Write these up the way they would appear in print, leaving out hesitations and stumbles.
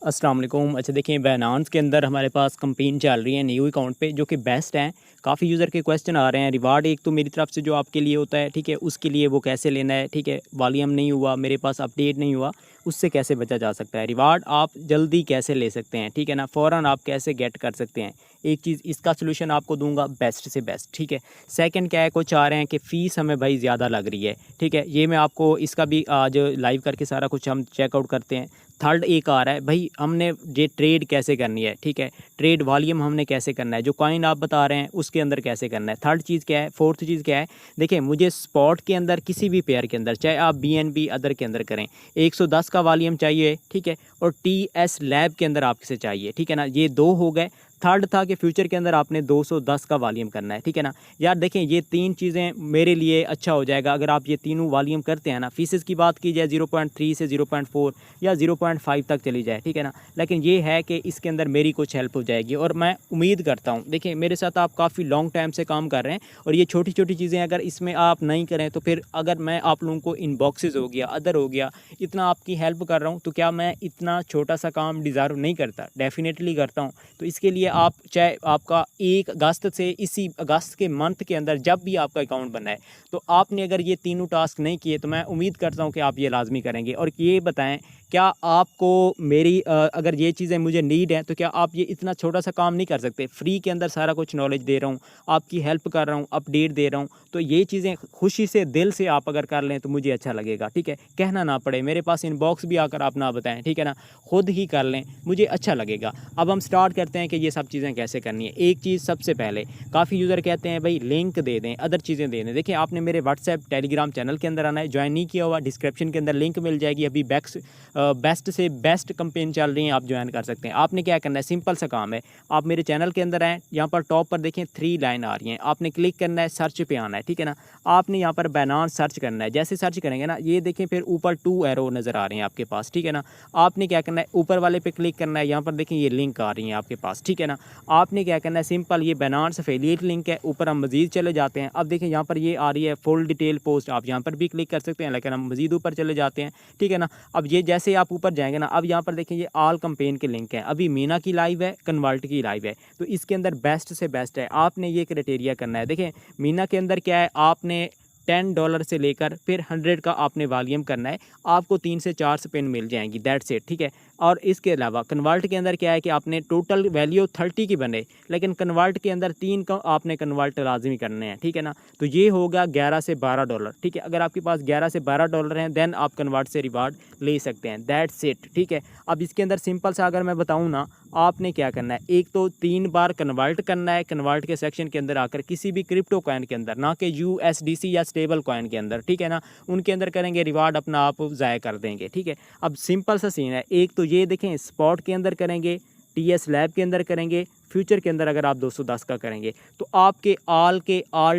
अस्सलाम वालेकुम। अच्छा देखिए, बायनांस के अंदर हमारे पास कैंपेन चल रही है न्यू अकाउंट पे जो कि बेस्ट हैं। काफ़ी यूज़र के क्वेश्चन आ रहे हैं। रिवार्ड एक तो मेरी तरफ से जो आपके लिए होता है, ठीक है, उसके लिए वो कैसे लेना है, ठीक है, वॉल्यूम नहीं हुआ मेरे पास, अपडेट नहीं हुआ, उससे कैसे बचा जा सकता है। रिवार्ड आप जल्दी कैसे ले सकते हैं, ठीक है ना, फ़ौरन आप कैसे गेट कर सकते हैं। एक चीज़ इसका सलूशन आपको दूंगा बेस्ट से बेस्ट, ठीक है। सेकंड क्या है, कुछ आ रहे हैं कि फ़ीस हमें भाई ज़्यादा लग रही है, ठीक है, ये मैं आपको इसका भी आज लाइव करके सारा कुछ हम चेकआउट करते हैं। थर्ड एक आ रहा है भाई, हमने ये ट्रेड कैसे करनी है, ठीक है, ट्रेड वॉल्यूम हमने कैसे करना है, जो कॉइन आप बता रहे हैं उसके अंदर कैसे करना है। थर्ड चीज़ क्या है, फोर्थ चीज़ क्या है, देखिए मुझे स्पॉट के अंदर किसी भी पेयर के अंदर, चाहे आप BNB अदर के अंदर करें, 110 का वॉल्यूम चाहिए, ठीक है, और TS लैब के अंदर आपसे चाहिए, ठीक है ना, ये दो हो गए। थर्ड था कि फ्यूचर के अंदर आपने 210 का वॉल्यूम करना है, ठीक है ना। यार देखें, ये तीन चीज़ें मेरे लिए अच्छा हो जाएगा अगर आप ये तीनों वॉल्यूम करते हैं ना। फीसेस की बात की जाए 0.3 से 0.4 या 0.5 तक चली जाए, ठीक है ना, लेकिन ये है कि इसके अंदर मेरी कुछ हेल्प हो जाएगी और मैं उम्मीद करता हूँ। देखिए मेरे साथ आप काफ़ी लॉन्ग टाइम से काम कर रहे हैं और ये छोटी छोटी चीज़ें अगर इसमें आप नहीं करें तो फिर अगर मैं आप लोगों को इनबॉक्सेस हो गया, अदर हो गया, इतना आपकी हेल्प कर रहा हूँ, तो क्या मैं इतना छोटा सा काम डिज़र्व नहीं करता? डेफिनेटली करता हूँ। तो इसके लिए आप चाहे आपका 1 अगस्त से इसी अगस्त के मंथ के अंदर जब भी आपका अकाउंट बना है, तो आपने अगर ये तीनों टास्क नहीं किए तो मैं उम्मीद करता हूँ कि आप ये लाजमी करेंगे। और ये बताएं, क्या आपको मेरी अगर ये चीज़ें मुझे नीड है तो क्या आप ये इतना छोटा सा काम नहीं कर सकते? फ्री के अंदर सारा कुछ नॉलेज दे रहा हूँ, आपकी हेल्प कर रहा हूँ, अपडेट दे रहा हूँ, तो ये चीज़ें खुशी से दिल से आप अगर कर लें तो मुझे अच्छा लगेगा, ठीक है। कहना ना पड़े, मेरे पास इनबॉक्स भी आकर आप ना बताएं, ठीक है ना, खुद ही कर लें, मुझे अच्छा लगेगा। अब हम स्टार्ट करते हैं कि ये सब चीज़ें कैसे करनी है। एक चीज़ सबसे पहले, काफ़ी यूज़र कहते हैं भाई लिंक दे दें, अदर चीज़ें दे दें। देखिए आपने मेरे व्हाट्सएप टेलीग्राम चैनल के अंदर आना है, ज्वाइन नहीं किया हुआ, डिस्क्रिप्शन के अंदर लिंक मिल जाएगी। अभी बेस्ट से बेस्ट कंपेन चल रही है, आप ज्वाइन कर सकते हैं। आपने क्या करना है, सिंपल सा काम है, आप मेरे चैनल के अंदर आएँ, यहाँ पर टॉप पर देखें 3 लाइन आ रही हैं, आपने क्लिक करना है, सर्च पे आना है, ठीक है ना। आपने यहाँ पर बायनांस सर्च करना है, जैसे सर्च करेंगे ना, ये देखें फिर ऊपर 2 एरो नज़र आ रहे हैं आपके पास, ठीक है ना। आपने क्या करना है, ऊपर वाले पे क्लिक करना है, यहाँ पर देखें ये लिंक आ रही है आपके पास, ठीक है ना। आपने क्या करना है, सिंपल ये बायनांस एफिलिएट लिंक है, ऊपर हम मजीद चले जाते हैं। अब देखें यहाँ पर ये आ रही है फुल डिटेल पोस्ट, आप यहाँ पर भी क्लिक कर सकते हैं, लेकिन हम मजीद ऊपर चले जाते हैं, ठीक है ना। अब ये जैसे आप ऊपर जाएंगे ना, अब यहाँ पर देखें ये ऑल कंपेन के लिंक हैं। अभी मीना की लाइव है, कन्वर्ट की लाइव है, तो इसके अंदर बेस्ट से बेस्ट है। आपने ये क्राइटेरिया करना है। देखें मीना के अंदर क्या है, आपने $10 से लेकर फिर 100 का आपने वॉल्यूम करना है, आपको 3 से 4 स्पिन मिल जाएंगी, दैट्स इट, ठीक है। और इसके अलावा कन्वर्ट के अंदर क्या है कि आपने टोटल वैल्यू 30 की बने, लेकिन कन्वर्ट के अंदर 3 का आपने कन्वर्ट लाजमी करने हैं, ठीक है ना। तो ये होगा $11 से $12, ठीक है। अगर आपके पास $11 से $12 हैं देन आप कन्वर्ट से रिवार्ड ले सकते हैं, दैट्स इट, ठीक है। अब इसके अंदर सिंपल सा अगर मैं बताऊँ ना, आपने क्या करना है, एक तो 3 बार कन्वर्ट करना है, कन्वर्ट के सेक्शन के अंदर आकर किसी भी क्रिप्टो कॉइन के अंदर, ना कि USDC या स्टेबल कॉइन के अंदर, ठीक है ना, उनके अंदर करेंगे, रिवार्ड अपना आप ज़ाया कर देंगे, ठीक है। अब सिंपल सा सीन है, एक तो ये देखें स्पॉट के अंदर करेंगे, TS लैब के अंदर करेंगे, फ्यूचर के अंदर अगर आप 210 का करेंगे तो आपके ऑल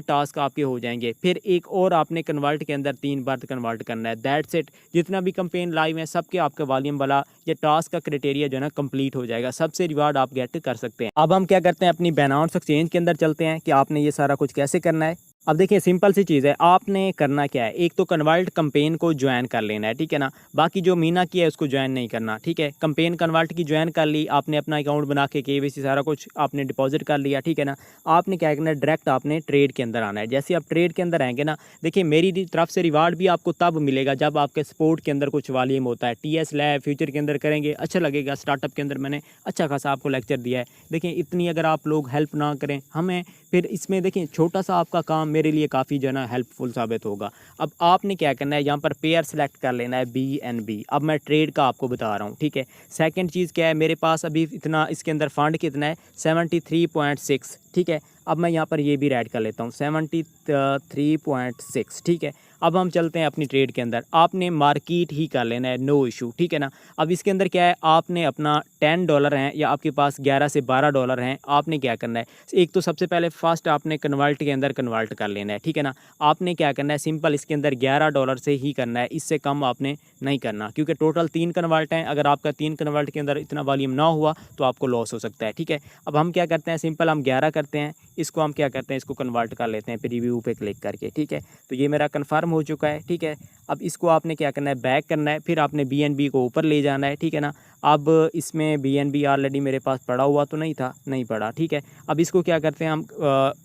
टास्क आपके हो जाएंगे। फिर एक और आपने कन्वर्ट के अंदर 3 बार कन्वर्ट करना है, दैट्स इट। जितना भी कंपेन लाइव है सबके आपका वॉल्यूम वाला ये टास्क का क्राइटेरिया जो है ना कंप्लीट हो जाएगा, सबसे रिवार्ड आप गेट कर सकते हैं। अब हम क्या करते हैं, अपनी बायनांस एक्सचेंज के अंदर चलते हैं कि आपने ये सारा कुछ कैसे करना है। अब देखिए सिंपल सी चीज़ है, आपने करना क्या है, एक तो कन्वर्ट कंपेन को ज्वाइन कर लेना है, ठीक है ना। बाकी जो मीना की है उसको ज्वाइन नहीं करना, ठीक है। कंपेन कन्वर्ट की ज्वाइन कर ली, आपने अपना अकाउंट बना के KYC सारा कुछ आपने डिपॉजिट कर लिया, ठीक है ना। आपने क्या करना है, डायरेक्ट आपने ट्रेड के अंदर आना है। जैसे आप ट्रेड के अंदर आएंगे ना, देखिए मेरी तरफ से रिवार्ड भी आपको तब मिलेगा जब आपके सपोर्ट के अंदर कुछ वॉल्यूम होता है। TS लैब फ्यूचर के अंदर करेंगे, अच्छा लगेगा। स्टार्टअप के अंदर मैंने अच्छा खासा आपको लेक्चर दिया है। देखिए इतनी अगर आप लोग हेल्प ना करें हमें, फिर इसमें देखिए छोटा सा आपका काम मेरे लिए काफ़ी जो है ना हेल्पफुल साबित होगा। अब आपने क्या करना है, यहाँ पर पेयर सेलेक्ट कर लेना है BNB। अब मैं ट्रेड का आपको बता रहा हूँ, ठीक है। सेकंड चीज़ क्या है, मेरे पास अभी इतना इसके अंदर फंड कितना है, 73.6, ठीक है। अब मैं यहाँ पर ये भी ऐड कर लेता हूँ 73.6, ठीक है। अब हम चलते हैं अपनी ट्रेड के अंदर, आपने मार्केट ही कर लेना है, नो इशू, ठीक है ना। अब इसके अंदर क्या है, आपने अपना $10 हैं या आपके पास $11 से $12 हैं, आपने क्या करना है, एक तो सबसे पहले फर्स्ट आपने कन्वर्ट के अंदर कन्वर्ट कर लेना है, ठीक है ना। आपने क्या करना है, सिंपल इसके अंदर $11 से ही करना है, इससे कम आपने नहीं करना, क्योंकि टोटल 3 कन्वर्ट हैं। अगर आपका 3 कन्वर्ट के अंदर इतना वॉल्यूम ना हुआ तो आपको लॉस हो सकता है, ठीक है। अब हम क्या करते हैं, सिंपल हम 11 करते हैं, इसको हम क्या करते हैं, इसको कन्वर्ट कर लेते हैं प्रीव्यू पे क्लिक करके, ठीक है। तो ये मेरा कन्फर्म हो चुका है, ठीक है। अब इसको आपने क्या करना है, बैक करना है, फिर आपने BNB को ऊपर ले जाना है, ठीक है ना। अब इसमें BNB ऑलरेडी मेरे पास पड़ा हुआ तो नहीं था, नहीं पड़ा, ठीक है। अब इसको क्या करते हैं हम,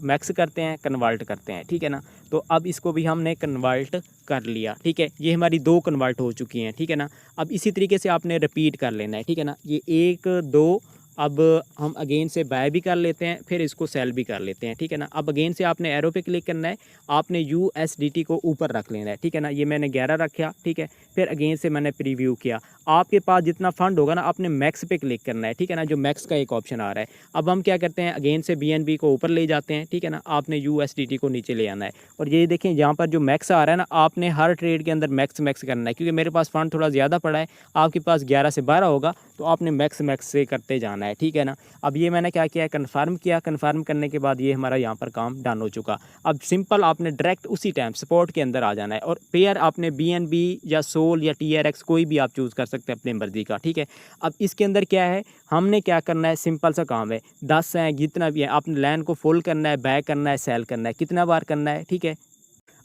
मैक्स करते हैं, कन्वर्ट करते हैं, ठीक है ना। तो अब इसको भी हमने कन्वर्ट कर लिया, ठीक है। ये हमारी 2 कन्वर्ट हो चुकी हैं, ठीक है ना। अब इसी तरीके से आपने रिपीट कर लेना है, ठीक है ना। ये 1 2, अब हम अगेन से बाय भी कर लेते हैं, फिर इसको सेल भी कर लेते हैं, ठीक है ना। अब अगेन से आपने एरो पे क्लिक करना है, आपने USDT को ऊपर रख लेना है, ठीक है ना। ये मैंने 11 रखा, ठीक है। फिर अगेन से मैंने प्रीव्यू किया। आपके पास जितना फंड होगा ना, आपने मैक्स पे क्लिक करना है, ठीक है ना, जो मैक्स का एक ऑप्शन आ रहा है। अब हम क्या करते हैं, अगेन से BNB को ऊपर ले जाते हैं, ठीक है ना। आपने USDT को नीचे ले आना है, और ये देखें यहाँ पर जो मैक्स आ रहा है ना, आपने हर ट्रेड के अंदर मैक्स मैक्स करना है, क्योंकि मेरे पास फंड थोड़ा ज़्यादा पड़ा है, आपके पास 11 से 12 होगा, तो आपने मैक्स मैक्स से करते जाना है, ठीक है ना। अब ये मैंने क्या किया, कन्फर्म किया। कन्फर्म करने के बाद ये हमारा यहाँ पर काम डन हो चुका। अब सिंपल आपने डायरेक्ट उसी टाइम सपोर्ट के अंदर आ जाना है, और पेयर आपने BNB या सोल या TRX कोई भी आप चूज़ कर सकते हैं अपनी मर्ज़ी का, ठीक है। अब इसके अंदर क्या है, हमने क्या करना है, सिंपल सा काम है, 10 है जितना भी है, आपने लाइन को फुल करना है, बैक करना है, सेल करना है, कितना बार करना है, ठीक है।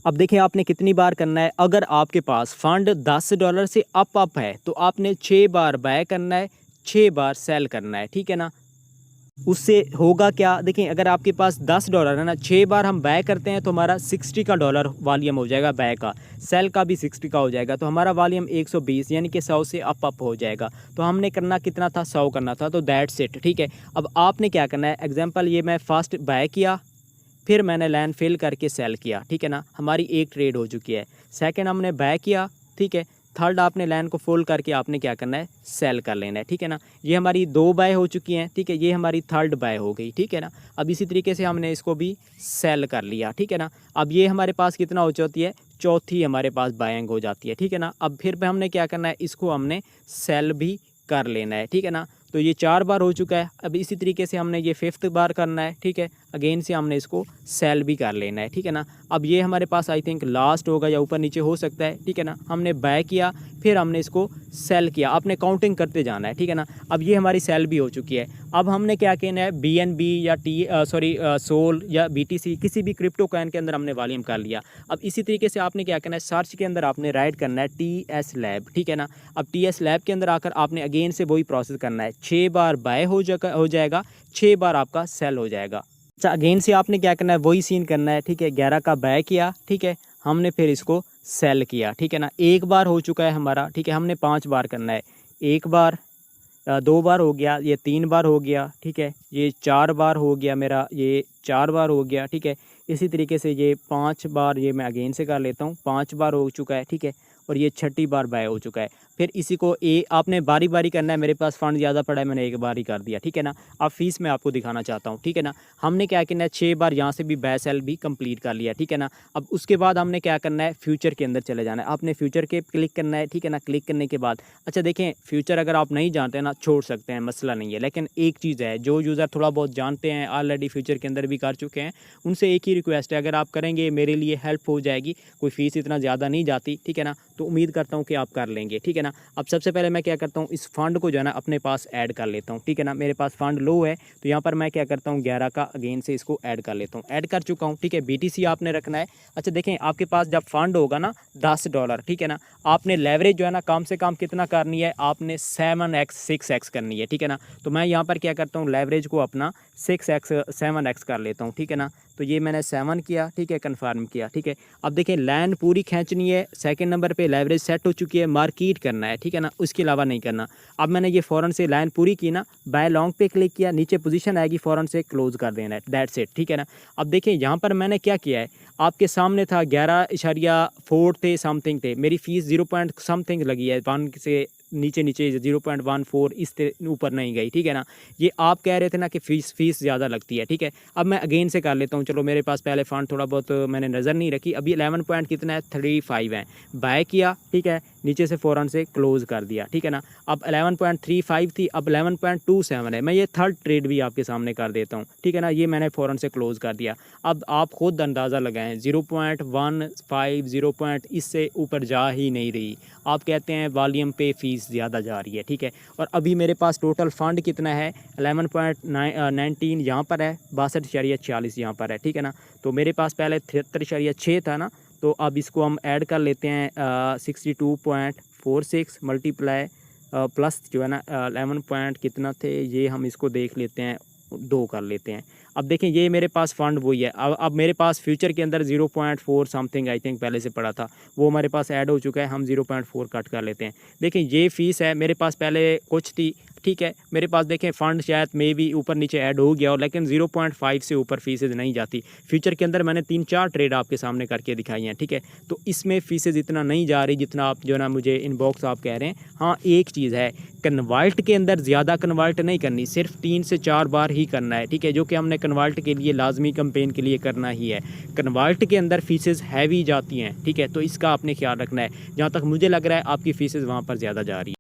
अब देखिए आपने कितनी बार करना है। अगर आपके पास फंड $10 से अप है, तो आपने 6 बार बाय करना है, 6 बार सेल करना है, ठीक है ना। उससे होगा क्या, देखिए अगर आपके पास $10 है ना, 6 बार हम बाय करते हैं तो हमारा $60 का वॉल्यूम हो जाएगा बाय का, सेल का भी 60 का हो जाएगा, तो हमारा वॉल्यूम 120 यानी कि 100 से अप हो जाएगा। तो हमने करना कितना था, 100 करना था, तो दैट्स इट, ठीक है। अब आपने क्या करना है, एग्जांपल ये मैं फर्स्ट बाय किया, फिर मैंने लाइन फिल करके सेल किया, ठीक है ना, हमारी एक ट्रेड हो चुकी है। सेकंड हमने बाय किया, ठीक है। थर्ड आपने लाइन को फुल करके आपने क्या करना है, सेल कर लेना है, ठीक है ना। ये हमारी 2 बाय हो चुकी हैं, ठीक है। ये हमारी थर्ड बाय हो गई, ठीक है ना। अब इसी तरीके से हमने इसको भी सेल कर लिया, ठीक है ना। अब ये हमारे पास कितना हो जाती है, चौथी हमारे पास बाइंग हो जाती है, ठीक है ना। अब फिर हमने क्या करना है, इसको हमने सेल भी कर लेना है, ठीक है ना। तो ये 4 बार हो चुका है। अब इसी तरीके से हमने ये 5th बार करना है, ठीक है। अगेन से हमने इसको सेल भी कर लेना है, ठीक है ना। अब ये हमारे पास आई थिंक लास्ट होगा या ऊपर नीचे हो सकता है, ठीक है ना। हमने बाय किया, फिर हमने इसको सेल किया, आपने काउंटिंग करते जाना है, ठीक है ना। अब ये हमारी सेल भी हो चुकी है। अब हमने क्या कहना है, BNB या सोल या BTC किसी भी क्रिप्टो कॉइन के अंदर हमने वॉल्यूम कर लिया। अब इसी तरीके से आपने क्या करना है, सर्च के अंदर आपने राइट करना है TS लैब, ठीक है ना। अब TS लैब के अंदर आकर आपने अगेन से वही प्रोसेस करना है, 6 बार बाय हो जाएगा, 6 बार आपका सेल हो जाएगा। अच्छा अगेन से आपने क्या करना है, वही सीन करना है, ठीक है। 11 का बाय किया, ठीक है, हमने फिर इसको सेल किया, ठीक है ना। 1 बार हो चुका है हमारा, ठीक है। हमने 5 बार करना है, 1 बार, 2 बार हो गया, ये 3 बार हो गया, ठीक है। ये 4 बार हो गया मेरा, ये 4 बार हो गया, ठीक है। इसी तरीके से ये 5 बार, ये मैं अगेन से कर लेता हूँ, 5 बार हो चुका है, ठीक है। और ये 6ठी बार बाय हो चुका है। फिर इसी को आपने बारी बारी करना है। मेरे पास फंड ज़्यादा पड़ा है, मैंने 1 बार ही कर दिया, ठीक है ना। अब फीस मैं आपको दिखाना चाहता हूँ, ठीक है ना। हमने क्या करना है, 6 बार यहाँ से भी बाय सेल भी कंप्लीट कर लिया, ठीक है ना। अब उसके बाद हमने क्या करना है, फ्यूचर के अंदर चले जाना है। आपने फ्यूचर के क्लिक करना है, ठीक है ना। क्लिक करने के बाद अच्छा देखें, फ्यूचर अगर आप नहीं जानते ना, छोड़ सकते हैं, मसला नहीं है। लेकिन एक चीज़ है, जो यूज़र थोड़ा बहुत जानते हैं, ऑलरेडी फ्यूचर के अंदर भी कर चुके हैं, उनसे एक ही रिक्वेस्ट है, अगर आप करेंगे मेरे लिए हेल्प हो जाएगी, कोई फ़ीस इतना ज़्यादा नहीं जाती, ठीक है ना। तो उम्मीद करता हूँ कि आप कर लेंगे, ठीक है ना। अब सबसे पहले मैं क्या करता हूँ, इस फंड को जो है ना अपने पास ऐड कर लेता हूँ, ठीक है ना। मेरे पास फंड लो है, तो यहाँ पर मैं क्या करता हूँ, 11 का अगेन से इसको ऐड कर लेता हूँ। ऐड कर चुका हूँ, ठीक है। BTC आपने रखना है। अच्छा देखें, आपके पास जब फंड होगा ना $10, ठीक है ना, आपने लेवरेज जो है ना कम से कम कितना करनी है, आपने 7x 6x करनी है, ठीक है ना। तो मैं यहाँ पर क्या करता हूँ, लेवरेज को अपना 6x 7x कर लेता हूँ, ठीक है ना। तो ये मैंने 7 किया, ठीक है, कन्फर्म किया, ठीक है। अब देखिए लाइन पूरी खींचनी है। सेकंड नंबर पे लेवरेज सेट हो चुकी है, मार्केट करना है, ठीक है ना, उसके अलावा नहीं करना। अब मैंने ये फ़ौरन से लाइन पूरी की ना, बाय लॉन्ग पे क्लिक किया, नीचे पोजीशन आएगी, फ़ौरन से क्लोज कर देना है, दैट्स इट, ठीक है ना। अब देखिए यहाँ पर मैंने क्या किया है, आपके सामने था 11.4 थे, समथिंग थे। मेरी फ़ीस 0 पॉइंट समथिंग लगी है, 1 से नीचे 0.14 इस ऊपर नहीं गई, ठीक है ना। ये आप कह रहे थे ना कि फ़ीस ज़्यादा लगती है, ठीक है। अब मैं अगेन से कर लेता हूँ, चलो मेरे पास पहले फंड थोड़ा बहुत मैंने नज़र नहीं रखी। अभी 11 पॉइंट कितना है, 35 है। बाय किया, ठीक है, नीचे से फ़ौरन से क्लोज़ कर दिया, ठीक है ना। अब 11.35 थी, अब 11.27 है। मैं ये थर्ड ट्रेड भी आपके सामने कर देता हूँ, ठीक है ना। ये मैंने फ़ौरन से क्लोज़ कर दिया। अब आप खुद अंदाज़ा लगाएं, 0.15 0 पॉइंट इससे ऊपर जा ही नहीं रही। आप कहते हैं वॉल्यूम पे फ़ीस ज़्यादा जा रही है, ठीक है। और अभी मेरे पास टोटल फ़ंड कितना है, 11.19 यहाँ पर है, 62.46 यहाँ पर है, ठीक है ना। तो मेरे पास पहले 73.6 था ना, तो अब इसको हम ऐड कर लेते हैं 62.46 मल्टीप्लाई प्लस जो है ना 11 पॉइंट कितना थे ये हम इसको देख लेते हैं, 2 कर लेते हैं। अब देखें ये मेरे पास फ़ंड वही है। अब मेरे पास फ्यूचर के अंदर 0.4 समथिंग आई थिंक पहले से पड़ा था, वो हमारे पास ऐड हो चुका है, हम 0.4 कट कर लेते हैं। देखें ये फ़ीस है, मेरे पास पहले कुछ थी, ठीक है, मेरे पास देखें फ़ंड शायद मे भी ऊपर नीचे ऐड हो गया हो, लेकिन 0.5 से ऊपर फ़ीसेज़ नहीं जाती। फ्यूचर के अंदर मैंने 3-4 ट्रेड आपके सामने करके दिखाई हैं, ठीक है, तो इसमें फ़ीसेज़ इतना नहीं जा रही जितना आप जो है ना मुझे इनबॉक्स आप कह रहे हैं। हाँ, एक चीज़ है, कन्वर्ट के अंदर ज़्यादा कन्वर्ट नहीं करनी, सिर्फ 3 से 4 बार ही करना है, ठीक है, जो कि हमने कन्वर्ट के लिए लाजमी कैंपेन के लिए करना ही है। कन्वर्ट के अंदर फ़ीसेज़ हैवी जाती हैं, ठीक है, तो इसका आपने ख्याल रखना है। जहाँ तक मुझे लग रहा है आपकी फ़ीसेज़ वहाँ पर ज़्यादा जा रही है।